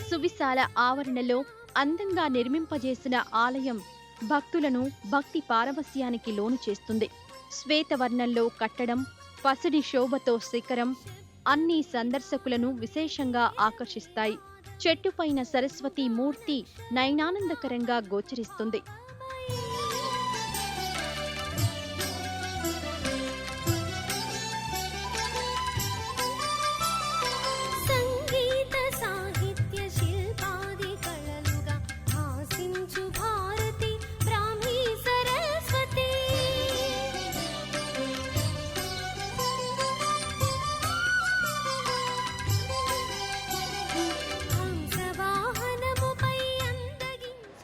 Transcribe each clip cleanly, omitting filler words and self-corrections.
సువిశాల ఆవరణలో అందంగా నిర్మింపజేసిన ఆలయం భక్తులను భక్తి పారవస్యానికి లోను చేస్తుంది. శ్వేతవర్ణంలో కట్టడం, పసిడి శోభతో శిఖరం అన్ని సందర్శకులను విశేషంగా ఆకర్షిస్తాయి. చెట్టుపైన సరస్వతి మూర్తి నయనానందకరంగా గోచరిస్తుంది.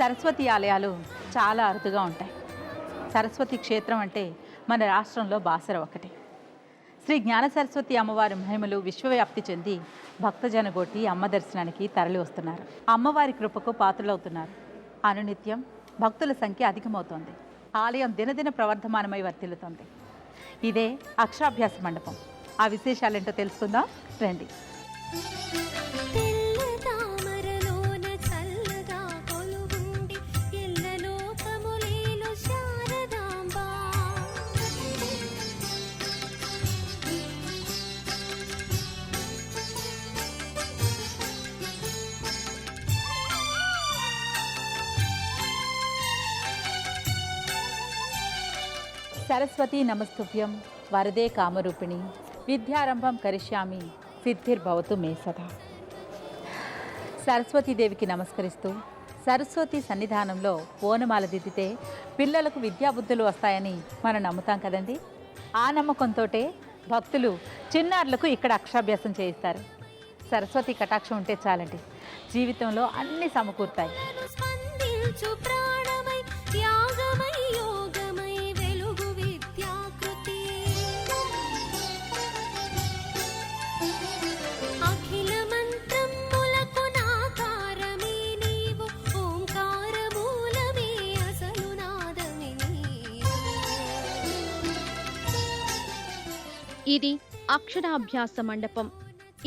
సరస్వతి ఆలయాలు చాలా అరుదుగా ఉంటాయి. సరస్వతి క్షేత్రం అంటే మన రాష్ట్రంలో బాసర ఒకటి. శ్రీ జ్ఞాన సరస్వతి అమ్మవారి మహిమలు విశ్వవ్యాప్తి చెంది భక్తజనగోటి అమ్మ దర్శనానికి తరలి వస్తున్నారు. అమ్మవారి కృపకు పాత్రలవుతున్నారు. అనునిత్యం భక్తుల సంఖ్య అధికమవుతోంది. ఆలయం దినదిన ప్రవర్ధమానమై వర్తిల్లుతోంది. ఇదే అక్షరాభ్యాస మండపం. ఆ విశేషాలేంటో తెలుసుకుందాం రండి. సరస్వతి నమస్తుభ్యం వరదే కామరూపిణి విద్యారంభం కరిష్యామి సిద్ధిర్భవతు మే సదా. సరస్వతీదేవికి నమస్కరిస్తూ సరస్వతి సన్నిధానంలో ఓనమాల దిద్దితే పిల్లలకు విద్యాబుద్ధులు వస్తాయని మనం నమ్ముతాం కదండి. ఆ నమ్మకంతోటే భక్తులు చిన్నారులకు ఇక్కడ అక్షరాభ్యాసం చేయిస్తారు. సరస్వతి కటాక్షం ఉంటే చాలండి, జీవితంలో అన్నీ సమకూరుతాయి. ఇది అక్షరాభ్యాస మండపం.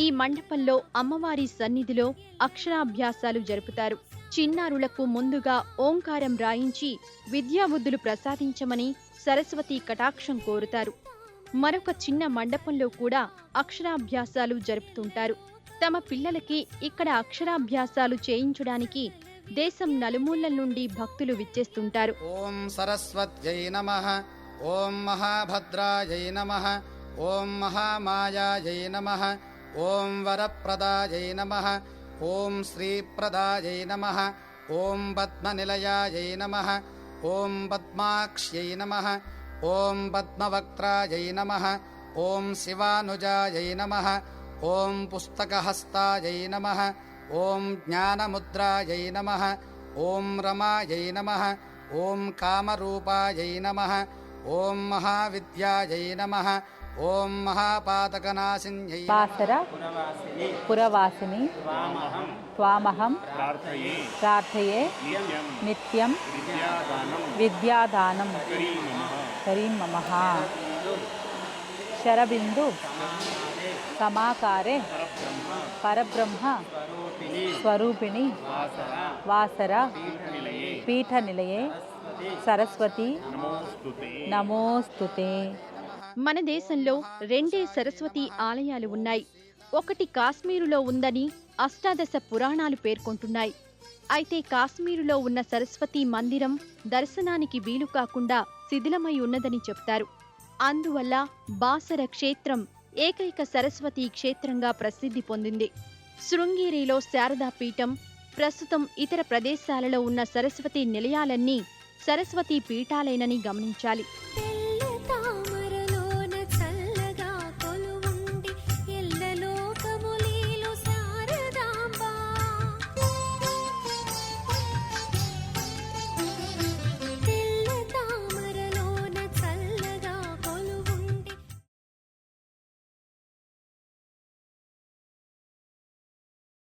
ఈ మండపంలో అమ్మవారి సన్నిధిలో అక్షరాభ్యాసాలు జరుపుతారు. చిన్నారులకు ముందుగా ఓంకారం రాయించి విద్యాబుద్ధులు ప్రసాదించమని సరస్వతి కటాక్షం కోరుతారు. మరొక చిన్న మండపంలో కూడా అక్షరాభ్యాసాలు జరుపుతుంటారు. తమ పిల్లలకి ఇక్కడ అక్షరాభ్యాసాలు చేయించడానికి దేశం నలుమూలల నుండి భక్తులు విచ్చేస్తుంటారు. ఓం సరస్వత్యై నమః, ఓం మహాభద్రాయై నమః, ఓం మహామాయాయై నమః, ఓం వరప్రదాయై నమః, ఓం శ్రీప్రదాయై నమః, ఓం పద్మనిలయాయై నమః, ఓం పద్మాక్ష్యై నమః, ఓం పద్మవక్త్రాయై నమః, ఓం శివానుజాయై నమః, ఓం పుస్తకహస్తాయై నమః, ఓం జ్ఞానముద్రాయై నమః, ఓం రమాయై నమః, ఓం కామరూపాయై నమః, ఓం మహావిద్యాయై నమః, ఓం మహాపాతకనాశిన్యై. బాసర పురవాసిని త్వామహం ప్రార్థయే నిత్యం విద్యాదానం కరీం మమః. శరబిందు సమాకారే పరబ్రహ్మ స్వరూపిణి వాసర పీఠనిలయే సరస్వతి నమోస్తుతే. మన దేశంలో 2 సరస్వతి ఆలయాలు ఉన్నాయి. ఒకటి కాశ్మీరులో ఉందని అష్టాదశ పురాణాలు పేర్కొంటున్నాయి. అయితే కాశ్మీరులో ఉన్న సరస్వతి మందిరం దర్శనానికి వీలు కాకుండా శిథిలమై ఉన్నదని చెప్తారు. అందువల్ల బాసర క్షేత్రం ఏకైక సరస్వతి క్షేత్రంగా ప్రసిద్ధి పొందింది. శృంగేరిలో శారదా పీఠం, ప్రస్తుతం ఇతర ప్రదేశాలలో ఉన్న సరస్వతి నిలయాలన్నీ సరస్వతి పీఠాలేనని గమనించాలి.